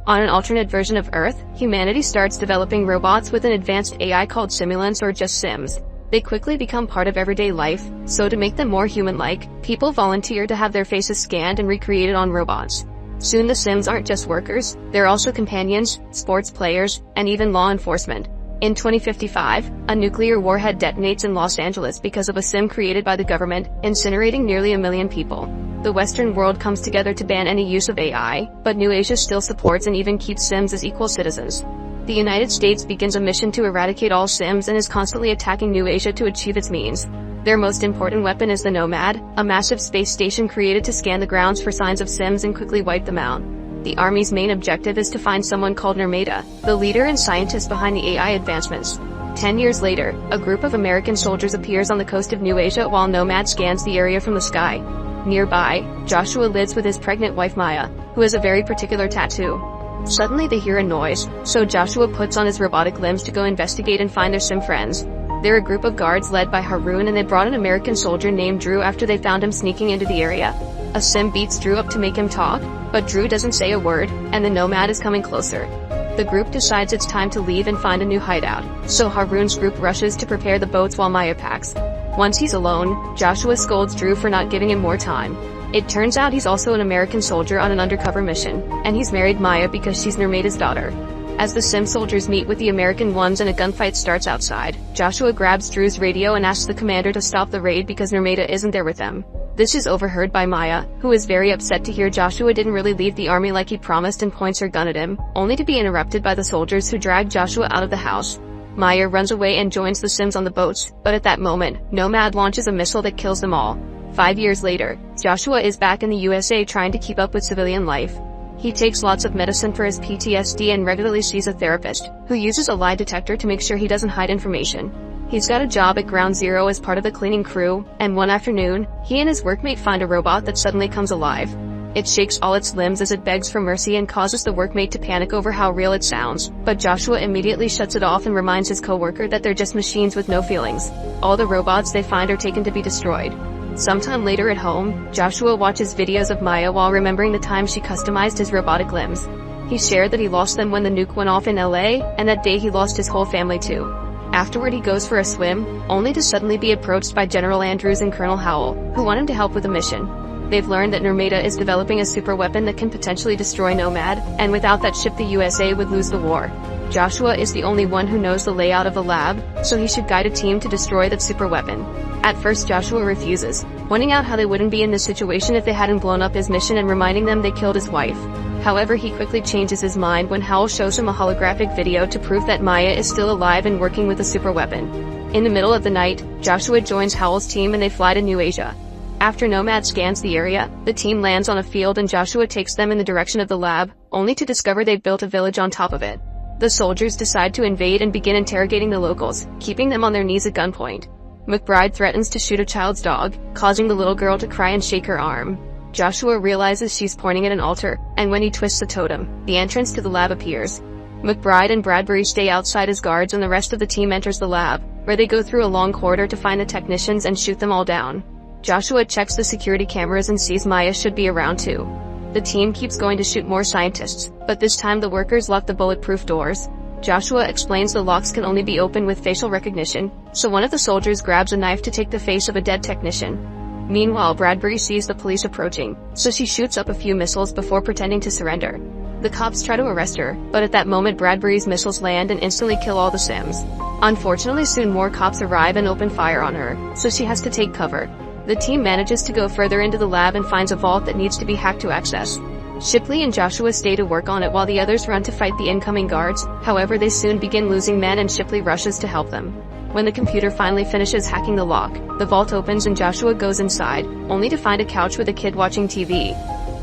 On an alternate version of Earth, humanity starts developing robots with an advanced AI called simulants or just Sims. They quickly become part of everyday life, so to make them more human-like, people volunteer to have their faces scanned and recreated on robots. Soon the Sims aren't just workers, they're also companions, sports players, and even law enforcement. In 2055, a nuclear warhead detonates in Los Angeles because of a Sim created by the government, incinerating nearly 1 million people. The Western world comes together to ban any use of AI, but New Asia still supports and even keeps Sims as equal citizens. The United States begins a mission to eradicate all Sims and is constantly attacking New Asia to achieve its means. Their most important weapon is the Nomad, a massive space station created to scan the grounds for signs of Sims and quickly wipe them out. The Army's main objective is to find someone called Nermeda, the leader and scientist behind the AI advancements. 10 years later, a group of American soldiers appears on the coast of New Asia while Nomad scans the area from the sky. Nearby, Joshua lives with his pregnant wife Maya, who has a very particular tattoo. Suddenly they hear a noise, so Joshua puts on his robotic limbs to go investigate and find their Sim friends. They're a group of guards led by Haroon, and they brought an American soldier named Drew after they found him sneaking into the area. A Sim beats Drew up to make him talk, but Drew doesn't say a word, and the Nomad is coming closer. The group decides it's time to leave and find a new hideout, so Haroon's group rushes to prepare the boats while Maya packs. Once he's alone, Joshua scolds Drew for not giving him more time. It turns out he's also an American soldier on an undercover mission, and he's married Maya because she's Nermeda's daughter. As the Sim soldiers meet with the American ones and a gunfight starts outside, Joshua grabs Drew's radio and asks the commander to stop the raid because Nermeda isn't there with them. This is overheard by Maya, who is very upset to hear Joshua didn't really leave the army like he promised and points her gun at him, only to be interrupted by the soldiers who drag Joshua out of the house. Maya runs away and joins the Sims on the boats, but at that moment, Nomad launches a missile that kills them all. 5 years later, Joshua is back in the USA trying to keep up with civilian life. He takes lots of medicine for his PTSD and regularly sees a therapist, who uses a lie detector to make sure he doesn't hide information. He's got a job at Ground Zero as part of the cleaning crew, and one afternoon, he and his workmate find a robot that suddenly comes alive. It shakes all its limbs as it begs for mercy and causes the workmate to panic over how real it sounds, but Joshua immediately shuts it off and reminds his coworker that they're just machines with no feelings. All the robots they find are taken to be destroyed. Sometime later at home, Joshua watches videos of Maya while remembering the time she customized his robotic limbs. He shared that he lost them when the nuke went off in LA, and that day he lost his whole family too. Afterward he goes for a swim, only to suddenly be approached by General Andrews and Colonel Howell, who want him to help with a mission. They've learned that Nermeda is developing a super weapon that can potentially destroy Nomad, and without that ship the USA would lose the war. Joshua is the only one who knows the layout of the lab, so he should guide a team to destroy that super weapon. At first Joshua refuses, pointing out how they wouldn't be in this situation if they hadn't blown up his mission and reminding them they killed his wife. However, he quickly changes his mind when Howell shows him a holographic video to prove that Maya is still alive and working with the super weapon. In the middle of the night, Joshua joins Howell's team and they fly to New Asia. After Nomad scans the area, the team lands on a field and Joshua takes them in the direction of the lab, only to discover they've built a village on top of it. The soldiers decide to invade and begin interrogating the locals, keeping them on their knees at gunpoint. McBride threatens to shoot a child's dog, causing the little girl to cry and shake her arm. Joshua realizes she's pointing at an altar, and when he twists the totem, the entrance to the lab appears. McBride and Bradbury stay outside as guards and the rest of the team enters the lab, where they go through a long corridor to find the technicians and shoot them all down. Joshua checks the security cameras and sees Maya should be around too. The team keeps going to shoot more scientists, but this time the workers lock the bulletproof doors. Joshua explains the locks can only be opened with facial recognition, so one of the soldiers grabs a knife to take the face of a dead technician. Meanwhile, Bradbury sees the police approaching, so she shoots up a few missiles before pretending to surrender. The cops try to arrest her, but at that moment Bradbury's missiles land and instantly kill all the Sims. Unfortunately, soon more cops arrive and open fire on her, so she has to take cover. The team manages to go further into the lab and finds a vault that needs to be hacked to access. Shipley and Joshua stay to work on it while the others run to fight the incoming guards, however they soon begin losing men and Shipley rushes to help them. When the computer finally finishes hacking the lock, the vault opens and Joshua goes inside, only to find a couch with a kid watching TV.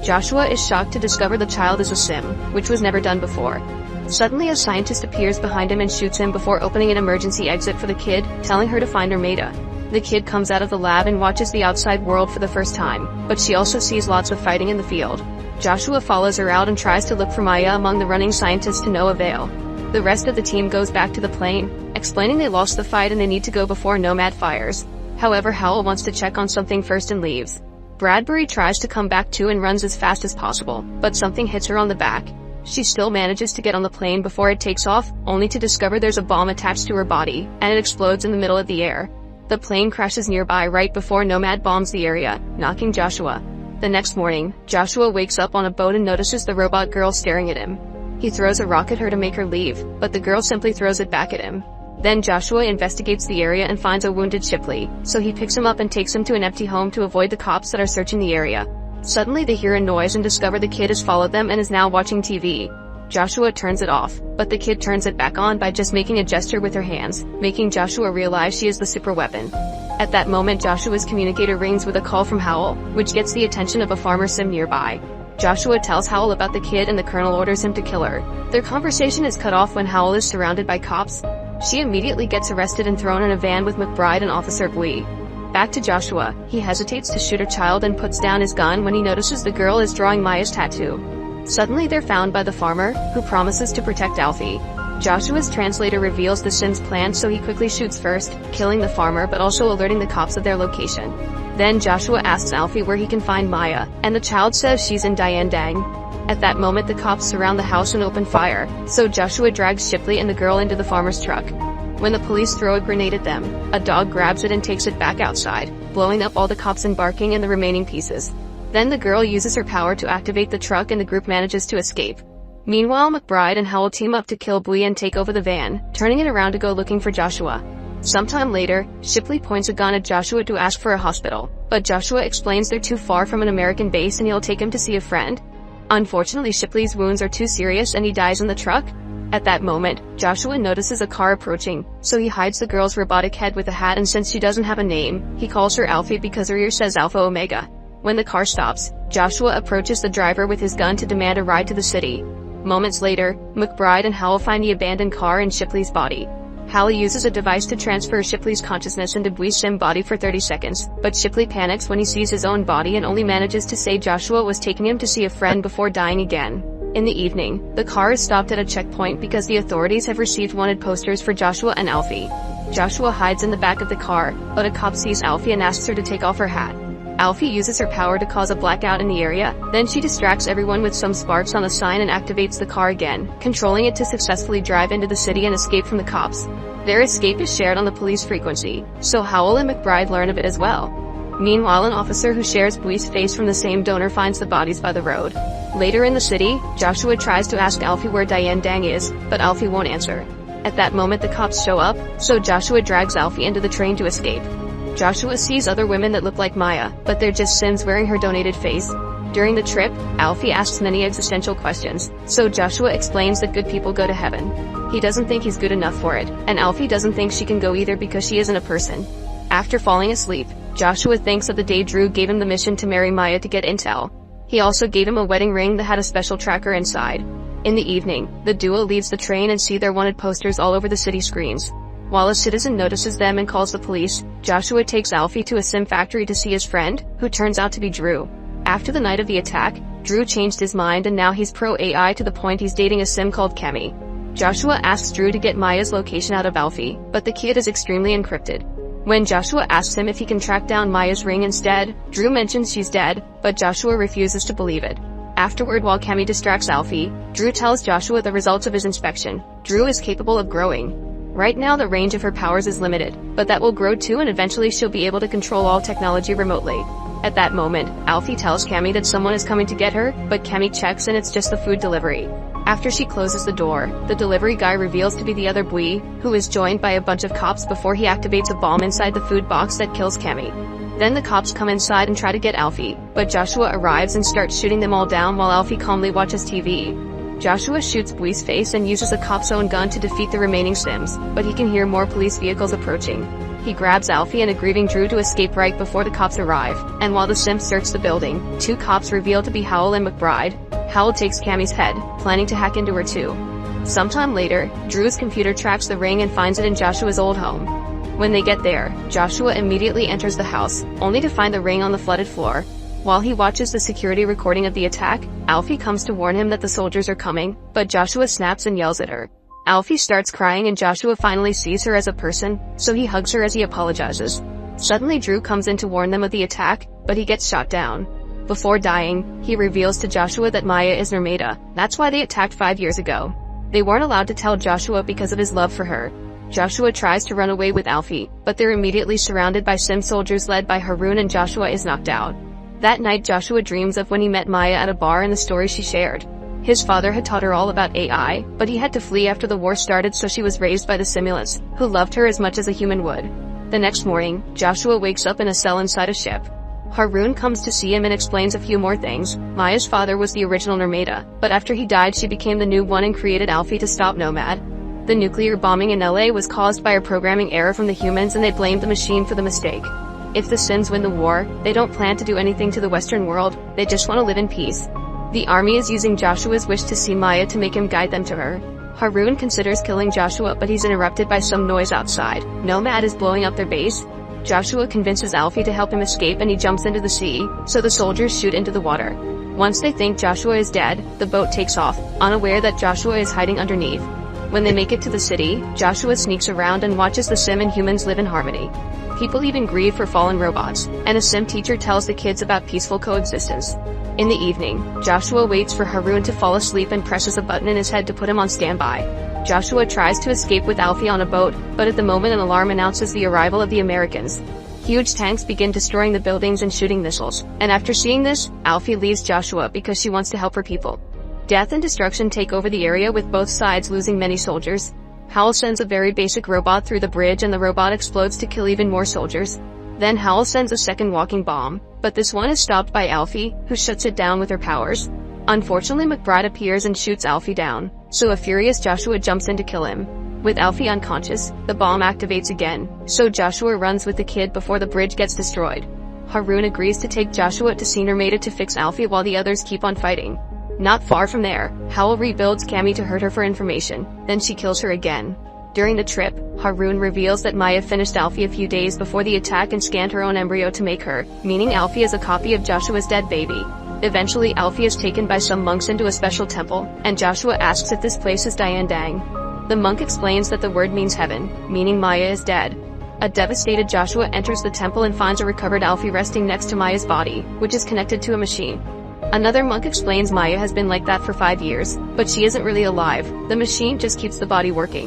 Joshua is shocked to discover the child is a Sim, which was never done before. Suddenly a scientist appears behind him and shoots him before opening an emergency exit for the kid, telling her to find Nermeda. The kid comes out of the lab and watches the outside world for the first time, but she also sees lots of fighting in the field. Joshua follows her out and tries to look for Maya among the running scientists to no avail. The rest of the team goes back to the plane, explaining they lost the fight and they need to go before Nomad fires. However, Howell wants to check on something first and leaves. Bradbury tries to come back too and runs as fast as possible, but something hits her on the back. she still manages to get on the plane before it takes off, only to discover there's a bomb attached to her body, and it explodes in the middle of the air. The plane crashes nearby right before Nomad bombs the area, knocking Joshua. The next morning, Joshua wakes up on a boat and notices the robot girl staring at him. He throws a rock at her to make her leave, but the girl simply throws it back at him. Then Joshua investigates the area and finds a wounded Shipley, so he picks him up and takes him to an empty home to avoid the cops that are searching the area. Suddenly they hear a noise and discover the kid has followed them and is now watching TV. Joshua turns it off, but the kid turns it back on by just making a gesture with her hands, making Joshua realize she is the super weapon. At that moment Joshua's communicator rings with a call from Howell, which gets the attention of a farmer sim nearby. Joshua tells Howell about the kid and the colonel orders him to kill her. Their conversation is cut off when Howell is surrounded by cops. She immediately gets arrested and thrown in a van with McBride and Officer Bui. Back to Joshua, he hesitates to shoot a child and puts down his gun when he notices the girl is drawing Maya's tattoo. Suddenly they're found by the farmer, who promises to protect Alfie. Joshua's translator reveals the Sim's plan, so he quickly shoots first, killing the farmer but also alerting the cops of their location. Then Joshua asks Alfie where he can find Maya, and the child says she's in Dian Dang. At that moment the cops surround the house and open fire, so Joshua drags Shipley and the girl into the farmer's truck. When the police throw a grenade at them, a dog grabs it and takes it back outside, blowing up all the cops and barking in the remaining pieces. Then the girl uses her power to activate the truck and the group manages to escape. Meanwhile McBride and Howell team up to kill Bui and take over the van, turning it around to go looking for Joshua. Sometime later, Shipley points a gun at Joshua to ask for a hospital, but Joshua explains they're too far from an American base and he'll take him to see a friend. Unfortunately Shipley's wounds are too serious and he dies in the truck. At that moment, Joshua notices a car approaching, so he hides the girl's robotic head with a hat, and since she doesn't have a name, he calls her Alfie because her ear says Alpha Omega. When the car stops, Joshua approaches the driver with his gun to demand a ride to the city. Moments later, McBride and Howell find the abandoned car in Shipley's body. Howell uses a device to transfer Shipley's consciousness into Bui's sim body for 30 seconds, but Shipley panics when he sees his own body and only manages to say Joshua was taking him to see a friend before dying again. In the evening, the car is stopped at a checkpoint because the authorities have received wanted posters for Joshua and Alfie. Joshua hides in the back of the car, but a cop sees Alfie and asks her to take off her hat. Alfie uses her power to cause a blackout in the area, then she distracts everyone with some sparks on the sign and activates the car again, controlling it to successfully drive into the city and escape from the cops. Their escape is shared on the police frequency, so Howell and McBride learn of it as well. Meanwhile, an officer who shares Bui's face from the same donor finds the bodies by the road. Later in the city, Joshua tries to ask Alfie where Dian Dang is, but Alfie won't answer. At that moment the cops show up, so Joshua drags Alfie into the train to escape. Joshua sees other women that look like Maya, but they're just Sims wearing her donated face. During the trip, Alfie asks many existential questions, so Joshua explains that good people go to heaven. He doesn't think he's good enough for it, and Alfie doesn't think she can go either because she isn't a person. After falling asleep, Joshua thinks of the day Drew gave him the mission to marry Maya to get intel. He also gave him a wedding ring that had a special tracker inside. In the evening, the duo leaves the train and see their wanted posters all over the city screens. While a citizen notices them and calls the police, Joshua takes Alfie to a sim factory to see his friend, who turns out to be Drew. After the night of the attack, Drew changed his mind and now he's pro-AI to the point he's dating a sim called Kemi. Joshua asks Drew to get Maya's location out of Alfie, but the kid is extremely encrypted. When Joshua asks him if he can track down Maya's ring instead, Drew mentions she's dead, but Joshua refuses to believe it. Afterward, while Kemi distracts Alfie, Drew tells Joshua the results of his inspection. Drew is capable of growing. Right now the range of her powers is limited, but that will grow too and eventually she'll be able to control all technology remotely. At that moment, Alfie tells Kemi that someone is coming to get her, but Kemi checks and it's just the food delivery. After she closes the door, the delivery guy reveals to be the other Bui, who is joined by a bunch of cops before he activates a bomb inside the food box that kills Kemi. Then the cops come inside and try to get Alfie, but Joshua arrives and starts shooting them all down while Alfie calmly watches TV. Joshua shoots Bui's face and uses a cop's own gun to defeat the remaining Sims, but he can hear more police vehicles approaching. He grabs Alfie and a grieving Drew to escape right before the cops arrive, and while the Sims search the building, two cops reveal to be Howell and McBride. Howell takes Kemi's head, planning to hack into her too. Sometime later, Drew's computer tracks the ring and finds it in Joshua's old home. When they get there, Joshua immediately enters the house, only to find the ring on the flooded floor. While he watches the security recording of the attack, Alfie comes to warn him that the soldiers are coming, but Joshua snaps and yells at her. Alfie starts crying and Joshua finally sees her as a person, so he hugs her as he apologizes. Suddenly Drew comes in to warn them of the attack, but he gets shot down. Before dying, he reveals to Joshua that Maya is Narmada. That's why they attacked 5 years ago. They weren't allowed to tell Joshua because of his love for her. Joshua tries to run away with Alfie, but they're immediately surrounded by Sim soldiers led by Haroon, and Joshua is knocked out. That night Joshua dreams of when he met Maya at a bar and the story she shared. His father had taught her all about AI, but he had to flee after the war started, so she was raised by the simulants, who loved her as much as a human would. The next morning, Joshua wakes up in a cell inside a ship. Haroon comes to see him and explains a few more things. Maya's father was the original Narmada, but after he died she became the new one and created Alfie to stop Nomad. The nuclear bombing in LA was caused by a programming error from the humans, and they blamed the machine for the mistake. If the Sims win the war, they don't plan to do anything to the Western world, they just want to live in peace. The army is using Joshua's wish to see Maya to make him guide them to her. Haroon considers killing Joshua, but he's interrupted by some noise outside. Nomad is blowing up their base. Joshua convinces Alfie to help him escape and he jumps into the sea, so the soldiers shoot into the water. Once they think Joshua is dead, the boat takes off, unaware that Joshua is hiding underneath. When they make it to the city, Joshua sneaks around and watches the Sim and humans live in harmony. People even grieve for fallen robots, and a Sim teacher tells the kids about peaceful coexistence. In the evening, Joshua waits for Haroon to fall asleep and presses a button in his head to put him on standby. Joshua tries to escape with Alfie on a boat, but at the moment an alarm announces the arrival of the Americans. Huge tanks begin destroying the buildings and shooting missiles, and after seeing this, Alfie leaves Joshua because she wants to help her people. Death and destruction take over the area, with both sides losing many soldiers. Howl sends a very basic robot through the bridge and the robot explodes to kill even more soldiers. Then Howl sends a second walking bomb, but this one is stopped by Alfie, who shuts it down with her powers. Unfortunately, McBride appears and shoots Alfie down, so a furious Joshua jumps in to kill him. With Alfie unconscious, the bomb activates again, so Joshua runs with the kid before the bridge gets destroyed. Haroon agrees to take Joshua to see Narmada to fix Alfie while the others keep on fighting. Not far from there, Howl rebuilds Cammy to hurt her for information, then she kills her again. During the trip, Haroon reveals that Maya finished Alfie a few days before the attack and scanned her own embryo to make her, meaning Alfie is a copy of Joshua's dead baby. Eventually Alfie is taken by some monks into a special temple, and Joshua asks if this place is Dian Dang. The monk explains that the word means heaven, meaning Maya is dead. A devastated Joshua enters the temple and finds a recovered Alfie resting next to Maya's body, which is connected to a machine. Another monk explains Maya has been like that for 5 years, but she isn't really alive, the machine just keeps the body working.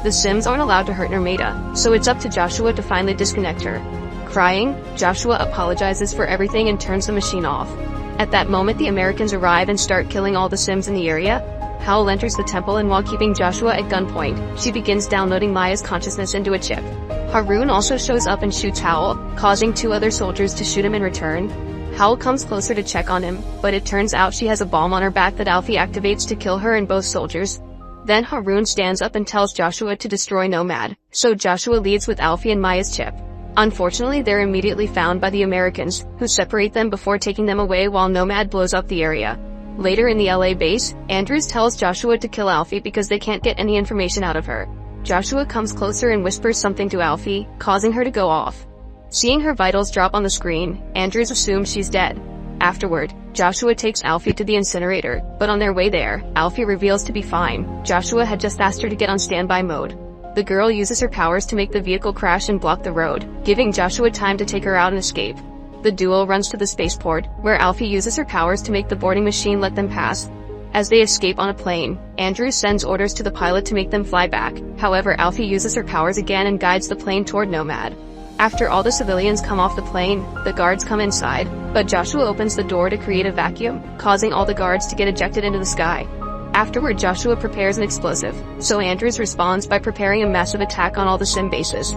The Sims aren't allowed to hurt Narmada, so it's up to Joshua to finally disconnect her. Crying, Joshua apologizes for everything and turns the machine off. At that moment the Americans arrive and start killing all the Sims in the area. Howl enters the temple, and while keeping Joshua at gunpoint, she begins downloading Maya's consciousness into a chip. Haroon also shows up and shoots Howl, causing 2 other soldiers to shoot him in return. Howl comes closer to check on him, but it turns out she has a bomb on her back that Alfie activates to kill her and both soldiers. Then Haroon stands up and tells Joshua to destroy Nomad, so Joshua leads with Alfie and Maya's chip. Unfortunately, they're immediately found by the Americans, who separate them before taking them away while Nomad blows up the area. Later in the LA base, Andrews tells Joshua to kill Alfie because they can't get any information out of her. Joshua comes closer and whispers something to Alfie, causing her to go off. Seeing her vitals drop on the screen, Andrews assumes she's dead. Afterward, Joshua takes Alfie to the incinerator, but on their way there, Alfie reveals to be fine. Joshua had just asked her to get on standby mode. The girl uses her powers to make the vehicle crash and block the road, giving Joshua time to take her out and escape. The duo runs to the spaceport, where Alfie uses her powers to make the boarding machine let them pass. As they escape on a plane, Andrews sends orders to the pilot to make them fly back. However, Alfie uses her powers again and guides the plane toward Nomad. After all the civilians come off the plane, the guards come inside, but Joshua opens the door to create a vacuum, causing all the guards to get ejected into the sky. Afterward, Joshua prepares an explosive, so Andrews responds by preparing a massive attack on all the Sim bases.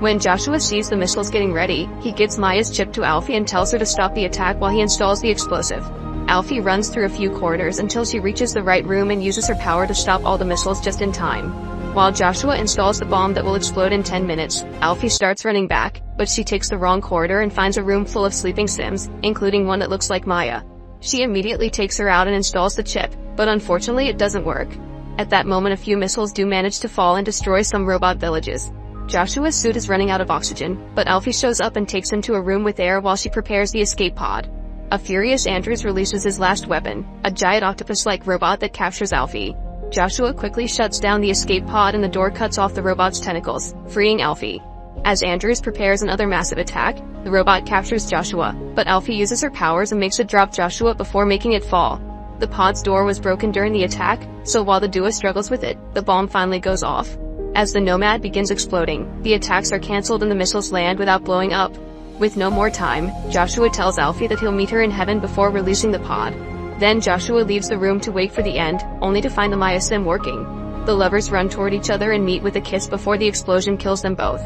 When Joshua sees the missiles getting ready, he gives Maya's chip to Alfie and tells her to stop the attack while he installs the explosive. Alfie runs through a few corridors until she reaches the right room and uses her power to stop all the missiles just in time. While Joshua installs the bomb that will explode in 10 minutes, Alfie starts running back, but she takes the wrong corridor and finds a room full of sleeping Sims, including one that looks like Maya. She immediately takes her out and installs the chip, but unfortunately it doesn't work. At that moment a few missiles do manage to fall and destroy some robot villages. Joshua's suit is running out of oxygen, but Alfie shows up and takes him to a room with air while she prepares the escape pod. A furious Andrews releases his last weapon, a giant octopus-like robot that captures Alfie. Joshua quickly shuts down the escape pod and the door cuts off the robot's tentacles, freeing Alfie. As Andrews prepares another massive attack, the robot captures Joshua, but Alfie uses her powers and makes it drop Joshua before making it fall. The pod's door was broken during the attack, so while the duo struggles with it, the bomb finally goes off. As the Nomad begins exploding, the attacks are cancelled and the missiles land without blowing up. With no more time, Joshua tells Alfie that he'll meet her in heaven before releasing the pod. Then Joshua leaves the room to wait for the end, only to find the Maya sim working. The lovers run toward each other and meet with a kiss before the explosion kills them both.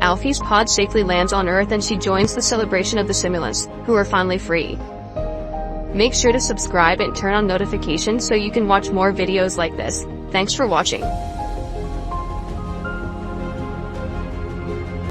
Alfie's pod safely lands on Earth and she joins the celebration of the simulants, who are finally free. Make sure to subscribe and turn on notifications so you can watch more videos like this. Thanks for watching.